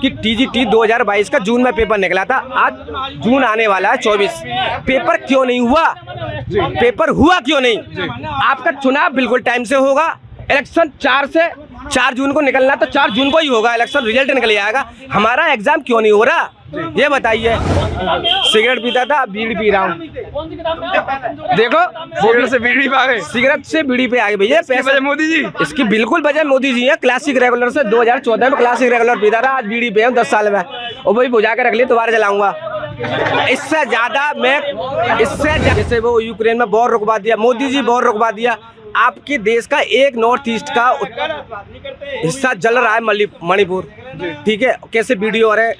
कि TGT 2022 का जून में पेपर निकला था, आज जून आने वाला है 24, पेपर क्यों नहीं हुआ? पेपर हुआ क्यों नहीं? आपका चुनाव बिल्कुल टाइम से होगा, इलेक्शन 4 जून को निकलना, तो 4 जून को ही होगा इलेक्शन, रिजल्ट निकल जाएगा। हमारा एग्जाम क्यों नहीं हो रहा, ये बताइए। सिगरेट पीता था, बीड़ी पी रहा हूँ, देखो सिगरेट से बीड़ी पे आ गए, सिगरेट से बीड़ी पे आ गए भैया। पैसे मोदी जी, इसकी बिल्कुल वजह मोदी जी है। क्लासिक रेगुलर से 2014 में क्लासिक रेगुलर पीता था, आज बीड़ी पे हूँ 10 साल में, और वही बुझा के रख लिया, दोबारा जलाऊंगा। इससे ज्यादा जैसे वो यूक्रेन में वॉर रुकवा दिया, मोदी जी वॉर रुकवा दिया। आपके देश का एक नॉर्थ ईस्ट का हिस्सा जल रहा है, मणिपुर, ठीक है, कैसे वीडियो हो रहे हैं,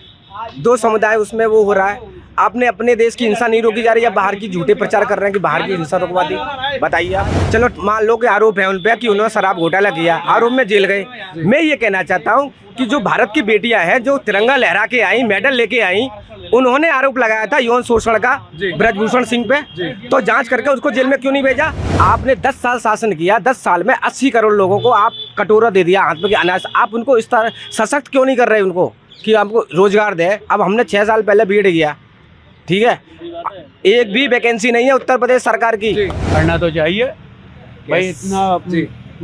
2 समुदाय उसमें वो हो रहा है। आपने अपने देश की हिंसा नहीं रोकी जा रही है, बाहर की झूठे प्रचार कर रहे हैं कि बाहर की हिंसा रुकवा दी। बताइए आप। चलो मान लो कि आरोप है उन पे कि उन्होंने शराब घोटाला किया, आरोप में जेल गए। मैं ये कहना चाहता हूँ कि जो भारत की बेटियां हैं, जो तिरंगा लहरा के आई, मेडल लेके आई, उन्होंने आरोप लगाया था यौन शोषण का ब्रजभूषण सिंह पे, तो जांच करके उसको जेल में क्यों नहीं भेजा? आपने 10 साल शासन किया, 10 साल में 80 करोड़ लोगों को आप कटोरा दे दिया हाथ में अनाज। आप उनको इस तरह सशक्त क्यों नहीं कर रहे उनको कि आपको रोजगार दे? अब हमने 6 साल पहले बीएड किया, ठीक है, एक भी वैकेंसी नहीं है उत्तर प्रदेश सरकार की। करना तो चाहिए भाई, इतना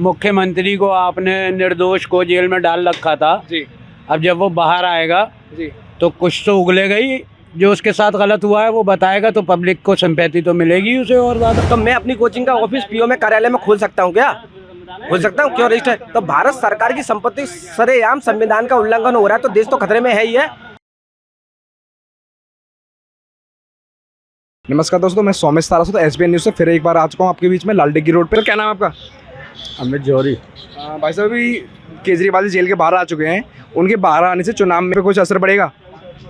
मुख्यमंत्री को आपने निर्दोष को जेल में डाल रखा था, अब जब वो बाहर आएगा तो कुछ तो उगलेगा ही, जो उसके साथ गलत हुआ है वो बताएगा, तो पब्लिक को सिंपैथी तो मिलेगी उसे और ज़्यादा। तो मैं अपनी कोचिंग का ऑफिस पीओ में कार्यालय में खोल सकता हूँ क्या? खोल सकता हूँ, क्यों रजिस्टर? तो भारत सरकार की संपत्ति सरेआम संविधान का उल्लंघन हो रहा है, तो देश तो खतरे में है ही है। नमस्कार दोस्तों, मैं सोमेश तारासुत SBN न्यूज़ से फिर एक बार आ चुका हूँ आपके बीच में लालडेगी रोड पे। क्या नाम है आपका? अमित जौहरी। भाई साहब, अभी केजरीवाल जी जेल के बाहर आ चुके हैं, उनके बाहर आने से चुनाव में कुछ असर पड़ेगा?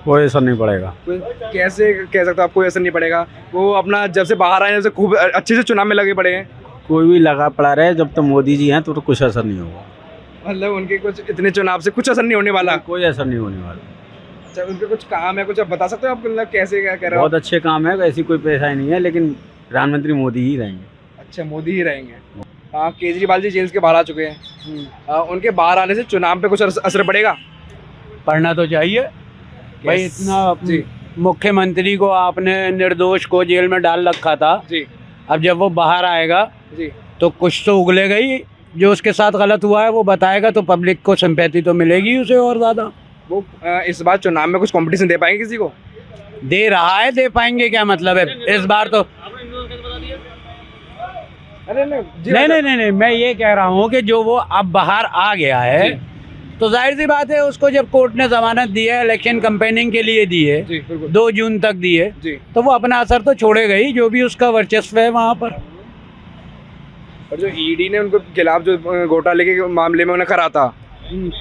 कोई असर नहीं पड़ेगा। कैसे कह सकते हो आप कोई असर नहीं पड़ेगा? वो अपना जब से बाहर आए से खूब अच्छे से चुनाव में लगे पड़े हैं। कोई भी लगा पड़ा रहे, जब तक मोदी जी हैं तो कुछ असर नहीं होगा। मतलब उनके कुछ इतने चुनाव से कुछ असर नहीं होने वाला? कोई असर नहीं होने वाला। उनके कुछ काम है, कुछ आप बता सकते हो आप, मतलब कैसे क्या कर रहे हो? बहुत अच्छे काम है, ऐसी कोई परेशानी नहीं है, लेकिन प्रधानमंत्री मोदी ही रहेंगे। अच्छा, मोदी ही रहेंगे। हाँ, केजरीवाल जी जेल के बाहर आ चुके हैं, उनके बाहर आने से चुनाव पे कुछ असर पड़ेगा? पढ़ना तो चाहिए भाई, इतना मुख्यमंत्री को आपने निर्दोष को जेल में डाल रखा था, अब जब वो बाहर आएगा तो कुछ तो उगलेगा ही, जो उसके साथ गलत हुआ है वो बताएगा, तो पब्लिक को सिंपैथी तो मिलेगी उसे और ज़्यादा। वो इस बार चुनाव में कुछ कंपटीशन दे पाएंगे किसी को? दे रहा है, दे पाएंगे क्या मतलब है इस बार तो? नहीं, मैं ये कह रहा हूँ कि जो वो अब बाहर आ गया है, तो जाहिर सी बात है उसको जब कोर्ट ने जमानत दी है, इलेक्शन कैंपेनिंग के लिए दी है, 2 जून तक दी है, तो वो अपना असर तो छोड़ेगा ही, जो भी उसका वर्चस्व है वहाँ पर। और जो ईडी ने उनको खिलाफ जो घोटाले के मामले में उन्हें करा था,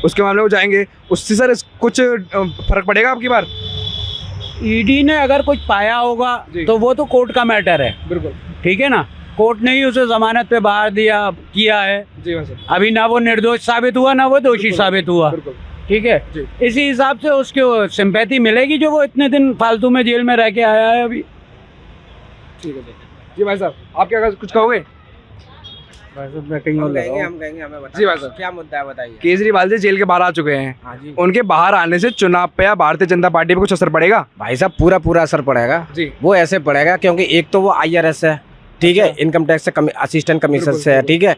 उसके मामले में जाएंगे, उससे सर कुछ फर्क पड़ेगा आपकी बार? ईडी ने अगर कुछ पाया होगा तो वो तो कोर्ट का मैटर है, बिल्कुल ठीक है ना। कोर्ट ने ही उसे जमानत पे बाहर किया है जी सर। अभी ना वो निर्दोष साबित हुआ ना वो दोषी साबित हुआ, ठीक है। इसी हिसाब से उसको सिंपैथी मिलेगी जो वो इतने दिन फालतू में जेल में रह के आया है अभी। ठीक है जी भाई साहब, आप क्या कुछ कहोगे? हम कहेंगे, हमें बताइए। जी भाई साहब, क्या मुद्दा है बताइए। केजरीवाल जी जेल के बाहर आ चुके हैं, हाँ जी। उनके बाहर आने से चुनाव पे या भारतीय जनता पार्टी पे कुछ असर पड़ेगा? भाई साहब पूरा असर पड़ेगा जी। वो ऐसे पड़ेगा क्योंकि एक तो वो IRS है, ठीक है, इनकम टैक्स से असिस्टेंट कमिश्नर से है, ठीक है,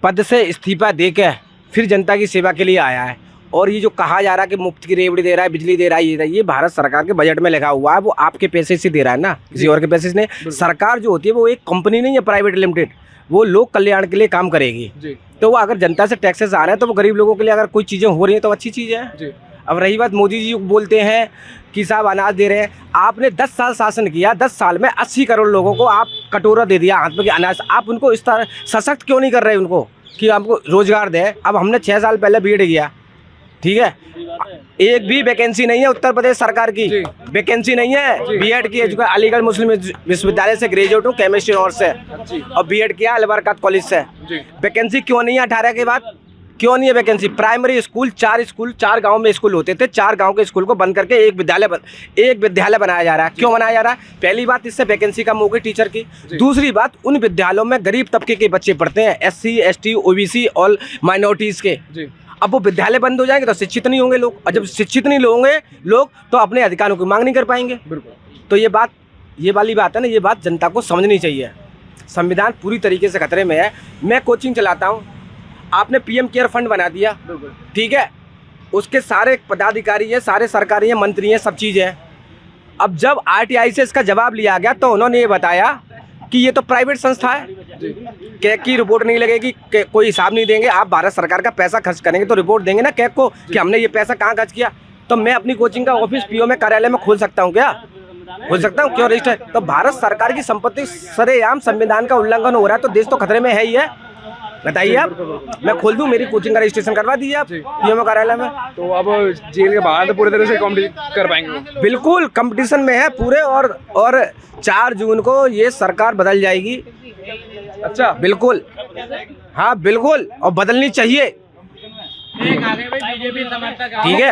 पद से इस्तीफा दे के फिर जनता की सेवा के लिए आया है। और ये जो कहा जा रहा है कि मुफ्त की रेवड़ी दे रहा है, बिजली दे रहा है, ये भारत सरकार के बजट में लिखा हुआ है, वो आपके पैसे से दे रहा है ना, किसी और के पैसे से नहीं। सरकार जो होती है वो एक कंपनी नहीं है प्राइवेट लिमिटेड, वो लोक कल्याण के लिए काम करेगी। तो वो अगर जनता से टैक्सेस आ रहे हैं तो वो गरीब लोगों के लिए अगर कोई चीज़ें हो रही हैं तो अच्छी चीज़ है। अब रही बात मोदी जी बोलते हैं कि साहब अनाज दे रहे हैं, आपने 10 साल शासन किया, 10 साल में 80 करोड़ लोगों को आप कटोरा दे दिया हाथ में कि अनाज। आप उनको इस तरह सशक्त क्यों नहीं कर रहे उनको कि आपको रोजगार दे? अब हमने 6 साल पहले बीएड किया, ठीक है, एक भी वैकेंसी नहीं है उत्तर प्रदेश सरकार की, वैकेंसी नहीं है। बीएड की अलीगढ़ मुस्लिम विश्वविद्यालय से ग्रेजुएट हूँ, केमिस्ट्री ऑनर्स से, और बीएड किया अलबरकत कॉलेज से। वैकेंसी क्यों नहीं है 18 के बाद? क्यों नहीं है वैकेंसी? प्राइमरी स्कूल 4 गांव में स्कूल होते थे, 4 गांव के स्कूल को बंद करके एक विद्यालय बनाया जा रहा है। क्यों बनाया जा रहा है? पहली बात, इससे वैकेंसी कम हो गई टीचर की। दूसरी बात, उन विद्यालयों में गरीब तबके के बच्चे पढ़ते हैं, SC ST OBC और माइनॉरिटीज़ के। अब वो विद्यालय बंद हो जाएंगे तो शिक्षित नहीं होंगे लोग, और जब शिक्षित नहीं होंगे लोग तो अपने अधिकारों की मांग नहीं कर पाएंगे। तो ये वाली बात है ना, ये बात जनता को समझनी चाहिए। संविधान पूरी तरीके से खतरे में है। मैं कोचिंग चलाता हूँ, आपने पीएम केयर फंड बना दिया, ठीक है, उसके सारे पदाधिकारी हैं, सारे सरकारी हैं, मंत्री हैं, सब चीज़ें हैं। अब जब आरटीआई से इसका जवाब लिया गया तो उन्होंने ये बताया कि ये तो प्राइवेट संस्था है, कैग की रिपोर्ट नहीं लगेगी, कोई हिसाब नहीं देंगे, आप भारत सरकार का पैसा खर्च करेंगे तो रिपोर्ट देंगे ना कैग को कि हमने ये पैसा कहाँ खर्च किया। तो मैं अपनी कोचिंग का ऑफिस पीओ में कार्यालय में खोल सकता हूँ क्या? खोल सकता हूँ, क्यों रजिस्टर? तो भारत सरकार की संपत्ति सरेआम संविधान का उल्लंघन हो रहा है, तो देश तो खतरे में है ही है। बताइए आप, मैं खोल दूं, मेरी कोचिंग का रजिस्ट्रेशन करवा दीजिए आप पीएमओ कार्यालय में। तो अब जेल के बाहर तो पूरी तरह से कॉम्पिटिशन कर पाएंगे? बिल्कुल कंपटीशन में है पूरे, और 4 जून को ये सरकार बदल जाएगी। अच्छा, बिल्कुल, हाँ बिल्कुल, और बदलनी चाहिए, ठीक है।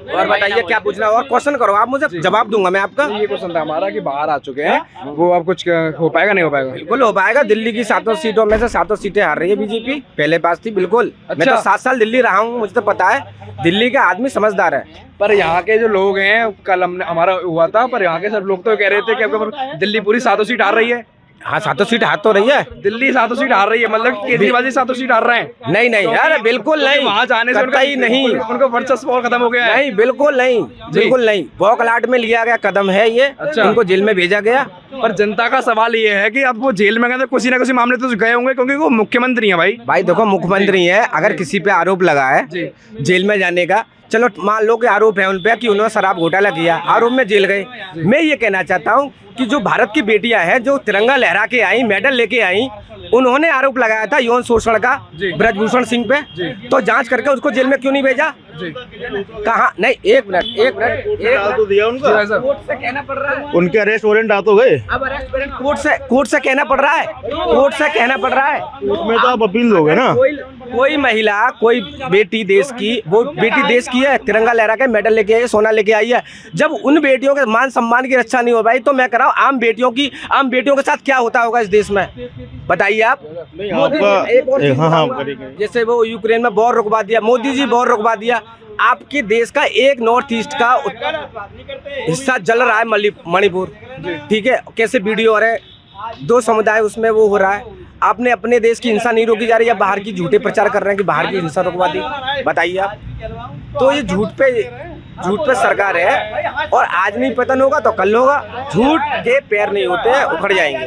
और बताइए क्या पूछना, और क्वेश्चन करो आप मुझे, जवाब दूंगा मैं आपका। ये क्वेश्चन था हमारा कि बाहर आ चुके हैं, वो अब कुछ हो पाएगा नहीं हो पाएगा? बिल्कुल हो पाएगा। दिल्ली की 7 सीटों में से 7 सीटें हार रही है बीजेपी, पहले पास थी। बिल्कुल, मैं तो 7 साल दिल्ली रहा हूँ, मुझे तो पता है, दिल्ली का आदमी समझदार है। पर यहाँ के जो लोग हैं, कल हमारा हुआ था, पर यहाँ के सब लोग तो कह रहे थे कि दिल्ली पूरी 7 सीट हार रही है। हाँ, 7 सीट हाथ तो रही है, दिल्ली 7 सीट हार रही है, मतलब केजरीवाल जी 7 सीट हार रहे हैं। नहीं नहीं यार, बिल्कुल नहीं, वहाँ जाने से उनका वर्चस्व और खत्म हो गया है। नहीं, बिल्कुल नहीं, बिल्कुल नहीं, बौखलाहट में लिया गया कदम है ये। अच्छा, उनको जेल में भेजा गया। पर जनता का सवाल ये है कि अब वो जेल में गए तो किसी ना किसी मामले तो गए होंगे, क्योंकि वो मुख्यमंत्री है। भाई देखो, मुख्यमंत्री है, अगर किसी पे आरोप लगा है जेल में जाने का, चलो मान लो कि आरोप है उन पे कि उन्होंने शराब घोटाला किया, आरोप में जेल गए। मैं ये कहना चाहता हूँ कि जो भारत की बेटियां हैं, जो तिरंगा लहरा के आई, मेडल लेके आई, उन्होंने आरोप लगाया था यौन शोषण का ब्रजभूषण सिंह पे, तो जांच करके उसको जेल में क्यों नहीं भेजा? कहाँ? नहीं, एक मिनट तो दिया उनको, कोर्ट से कहना पड़ रहा है, उनके अरेस्ट वारंट आ तो गए। अब अरेस्ट वारंट कोर्ट से कहना पड़ रहा है, कोर्ट से कहना पड़ रहा है। उसमें तो आप अपील दोगे ना। कोई महिला, कोई बेटी देश की, वो बेटी देश की है, तिरंगा लहरा के मेडल लेके आई है, सोना लेके आई है। जब उन बेटियों के मान सम्मान की रक्षा नहीं हो पाई, तो मैं कह रहा हूँ आम बेटियों के साथ क्या होता होगा इस देश में, बताइए आप। जैसे वो यूक्रेन में वॉर रुकवा दिया, मोदी जी वॉर रुकवा दिया, आपके देश का एक नॉर्थ ईस्ट का हिस्सा जल रहा है, मणिपुर, ठीक है, कैसे वीडियो हो रहे हैं, 2 समुदाय उसमें वो हो रहा है। आपने अपने देश की हिंसा नहीं रोकी जा रही है, बाहर की झूठे प्रचार कर रहे हैं कि बाहर की हिंसा रुकवा दी, बताइए आप। तो ये झूठ पे सरकार है, और आज नहीं पतन होगा तो कल होगा। झूठ के पैर नहीं होते हैं, उखड़ जाएंगे।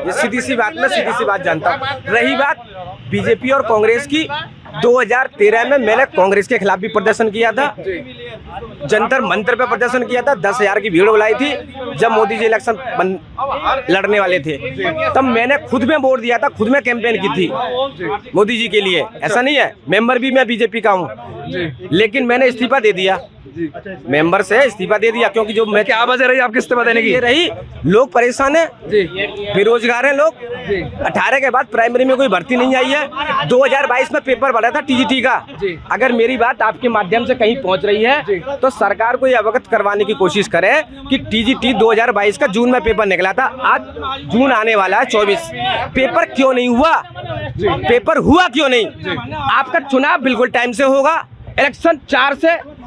ये सीधी सी बात जानता हूँ। रही बात बीजेपी और कांग्रेस की, 2013 में मैंने कांग्रेस के खिलाफ भी प्रदर्शन किया था, जंतर मंतर पे प्रदर्शन किया था, 10,000 की भीड़ बुलाई थी जब मोदी जी इलेक्शन लड़ने वाले थे। तब मैंने खुद में वोट दिया था, खुद में कैंपेन की थी मोदी जी के लिए। ऐसा नहीं है, मेंबर भी मैं बीजेपी का हूँ, लेकिन मैंने इस्तीफा दे दिया, मेंबर से इस्तीफा दे दिया, क्योंकि जो मैं क्या वजह रही आपके इस्तीफा देने की? ये रही, लोग परेशान है, बेरोजगार है लोग। 18 के बाद प्राइमरी में कोई भर्ती नहीं आई है। 2022 में पेपर भरा था टीजीटी का। अगर मेरी बात आपके माध्यम से कहीं पहुंच रही है तो सरकार को ये अवगत करवाने की कोशिश करे कि टीजीटी 2022 का जून में पेपर निकला था, आज जून आने वाला है 24, पेपर क्यों नहीं हुआ? पेपर हुआ क्यों नहीं? आपका चुनाव बिल्कुल टाइम से होगा, इलेक्शन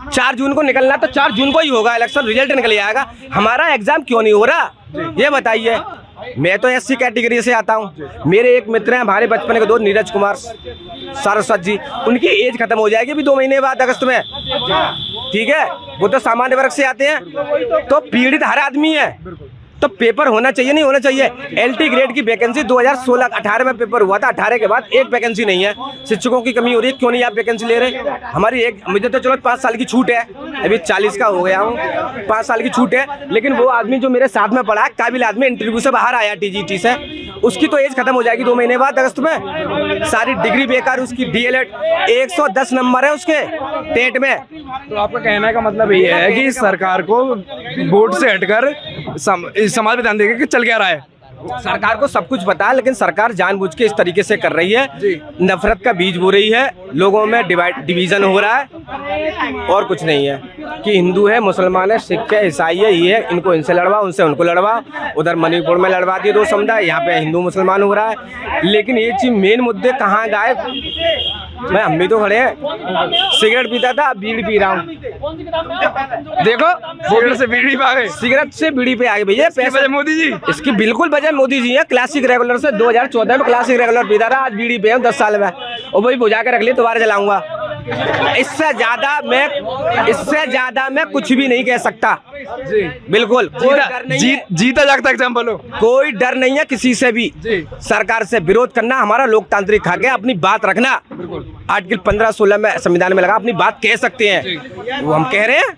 4 जून को निकलना, तो 4 जून को ही होगा इलेक्शन, रिजल्ट निकल जाएगा। हमारा एग्जाम क्यों नहीं हो रहा, ये बताइए। मैं तो एससी कैटेगरी से आता हूँ, मेरे एक मित्र हैं हमारे बचपन के दोस्त, नीरज कुमार सारस्वत जी, उनकी एज खत्म हो जाएगी अभी 2 महीने बाद, अगस्त में, ठीक है, वो तो सामान्य वर्ग से आते हैं, तो पीड़ित हर आदमी है। तो पेपर होना चाहिए, नहीं होना चाहिए? एलटी ग्रेड की वैकेंसी 2016-18 में पेपर हुआ था, 18 के बाद एक वैकेंसी नहीं है। शिक्षकों की कमी हो रही है, क्यों नहीं आप वैकेंसी ले रहे? हमारी एक, मुझे तो चलो 5 साल की छूट है, अभी 40 का हो गया हूँ, 5 साल की छूट है, लेकिन वो आदमी जो मेरे साथ में पढ़ा है, काबिल आदमी, इंटरव्यू से बाहर आया टीजीटी से, उसकी तो एज खत्म हो जाएगी 2 महीने बाद, अगस्त में। सारी डिग्री बेकार, उसकी डीएलएड 110 नंबर है उसके टेट में। तो आपका कहने का मतलब ये है कि सरकार को बोर्ड से हटकर समाज पे ध्यान देगा कि चल क्या रहा है। सरकार को सब कुछ पता है, लेकिन सरकार जानबूझ के इस तरीके से कर रही है, नफरत का बीज बो रही है, लोगों में डिवीजन हो रहा है, और कुछ नहीं है कि हिंदू है, मुसलमान है, सिख है, ईसाई है, ये है, इनको इनसे लड़वा, उनसे उनको लड़वा। उधर मणिपुर में लड़वा दिए 2 समुदाय, यहाँ पे हिंदू मुसलमान हो रहा है। लेकिन ये चीज मेन मुद्दे कहाँ गायब? मैं हम भी तो खड़े हैं, सिगरेट पीता था, बीड़ी पी रहा हूँ। देखो बोतल से बीड़ी पा गए, सिगरेट से बीड़ी पे आगे भैया इसकी वजह मोदी जी। इसकी बिल्कुल वजह मोदी जी है। क्लासिक रेगुलर से 2014 में क्लासिक रेगुलर पीता था, आज बीड़ी पे हूँ 10 साल में, और वही बुझा के रख लिया, दोबारा चलाऊंगा। इससे ज्यादा मैं कुछ भी नहीं कह सकता जी। बिल्कुल। कोई डर नहीं है, जीता जागता एग्जाम्पल हो, कोई डर नहीं है किसी से भी। सरकार से विरोध करना हमारा लोकतांत्रिक हक है, अपनी बात रखना। आर्टिकल 15-16 में संविधान में लगा, अपनी बात कह सकते हैं, वो हम कह रहे हैं।